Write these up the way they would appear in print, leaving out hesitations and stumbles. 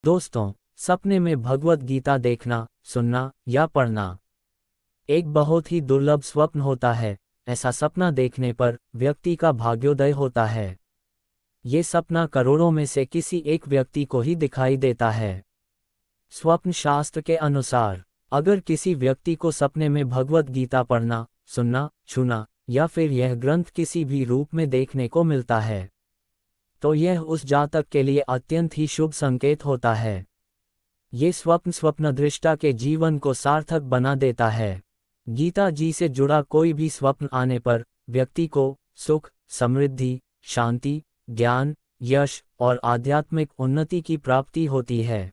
दोस्तों, सपने में भगवद गीता देखना, सुनना या पढ़ना एक बहुत ही दुर्लभ स्वप्न होता है। ऐसा सपना देखने पर व्यक्ति का भाग्योदय होता है। ये सपना करोड़ों में से किसी एक व्यक्ति को ही दिखाई देता है। स्वप्न शास्त्र के अनुसार, अगर किसी व्यक्ति को सपने में भगवद गीता पढ़ना, सुनना, छूना या फिर यह ग्रंथ किसी भी रूप में देखने को मिलता है, तो यह उस जातक के लिए अत्यंत ही शुभ संकेत होता है। ये स्वप्न स्वप्नदृष्टा के जीवन को सार्थक बना देता है। गीता जी से जुड़ा कोई भी स्वप्न आने पर व्यक्ति को सुख, समृद्धि, शांति, ज्ञान, यश और आध्यात्मिक उन्नति की प्राप्ति होती है।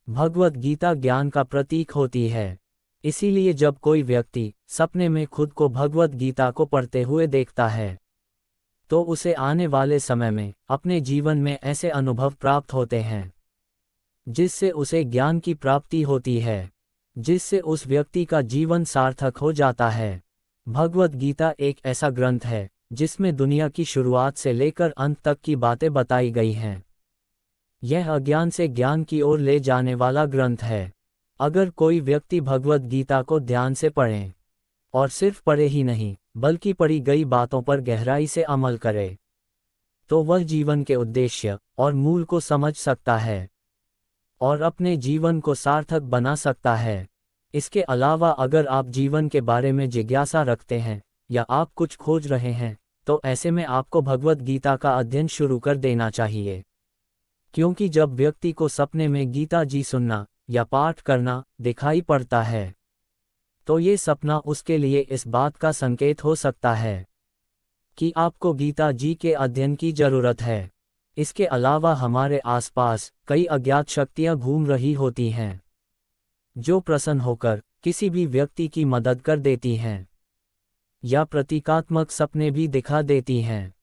भगवद गीता ज्ञान का प्रतीक होती है। इसीलिए जब कोई व्यक्ति सपने में खुद को भगवद गीता को पढ़ते हुए देखता है, तो उसे आने वाले समय में अपने जीवन में ऐसे अनुभव प्राप्त होते हैं जिससे उसे ज्ञान की प्राप्ति होती है, जिससे उस व्यक्ति का जीवन सार्थक हो जाता है। भगवद गीता एक ऐसा ग्रंथ है जिसमें दुनिया की शुरुआत से लेकर अंत तक की बातें बताई गई हैं। यह अज्ञान से ज्ञान की ओर ले जाने वाला ग्रंथ है। अगर कोई व्यक्ति भगवद गीता को ध्यान से पढ़े, और सिर्फ पढ़े ही नहीं बल्कि पढ़ी गई बातों पर गहराई से अमल करे, तो वह जीवन के उद्देश्य और मूल को समझ सकता है और अपने जीवन को सार्थक बना सकता है। इसके अलावा अगर आप जीवन के बारे में जिज्ञासा रखते हैं या आप कुछ खोज रहे हैं, तो ऐसे में आपको भगवद गीता का अध्ययन शुरू कर देना चाहिए। क्योंकि जब व्यक्ति को सपने में गीता जी सुनना या पाठ करना दिखाई पड़ता है, तो ये सपना उसके लिए इस बात का संकेत हो सकता है कि आपको गीता जी के अध्ययन की जरूरत है। इसके अलावा हमारे आसपास कई अज्ञात शक्तियां घूम रही होती हैं, जो प्रसन्न होकर किसी भी व्यक्ति की मदद कर देती हैं या प्रतीकात्मक सपने भी दिखा देती हैं।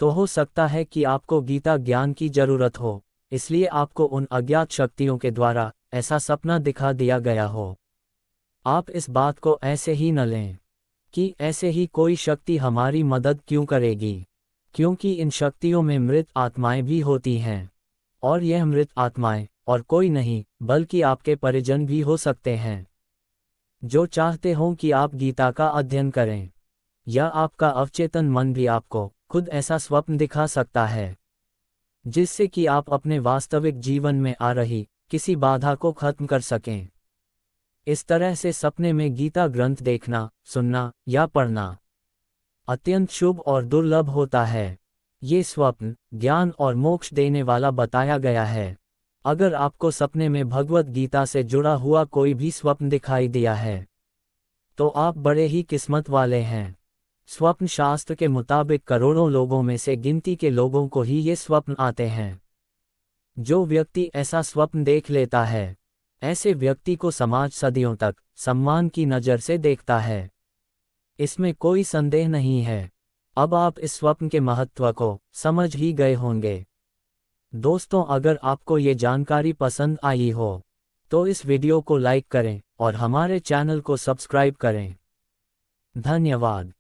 तो हो सकता है कि आपको गीता ज्ञान की जरूरत हो, इसलिए आपको उन अज्ञात शक्तियों के द्वारा ऐसा सपना दिखा दिया गया हो। आप इस बात को ऐसे ही न लें कि ऐसे ही कोई शक्ति हमारी मदद क्यों करेगी, क्योंकि इन शक्तियों में मृत आत्माएं भी होती हैं, और यह मृत आत्माएं और कोई नहीं बल्कि आपके परिजन भी हो सकते हैं, जो चाहते हों कि आप गीता का अध्ययन करें। या आपका अवचेतन मन भी आपको खुद ऐसा स्वप्न दिखा सकता है, जिससे कि आप अपने वास्तविक जीवन में आ रही किसी बाधा को खत्म कर सकें। इस तरह से सपने में गीता ग्रंथ देखना, सुनना या पढ़ना अत्यंत शुभ और दुर्लभ होता है। ये स्वप्न ज्ञान और मोक्ष देने वाला बताया गया है। अगर आपको सपने में भगवद गीता से जुड़ा हुआ कोई भी स्वप्न दिखाई दिया है, तो आप बड़े ही किस्मत वाले हैं। स्वप्न शास्त्र के मुताबिक करोड़ों लोगों में से गिनती के लोगों को ही ये स्वप्न आते हैं। जो व्यक्ति ऐसा स्वप्न देख लेता है, ऐसे व्यक्ति को समाज सदियों तक सम्मान की नज़र से देखता है। इसमें कोई संदेह नहीं है। अब आप इस स्वप्न के महत्व को समझ ही गए होंगे। दोस्तों, अगर आपको ये जानकारी पसंद आई हो, तो इस वीडियो को लाइक करें और हमारे चैनल को सब्सक्राइब करें। धन्यवाद।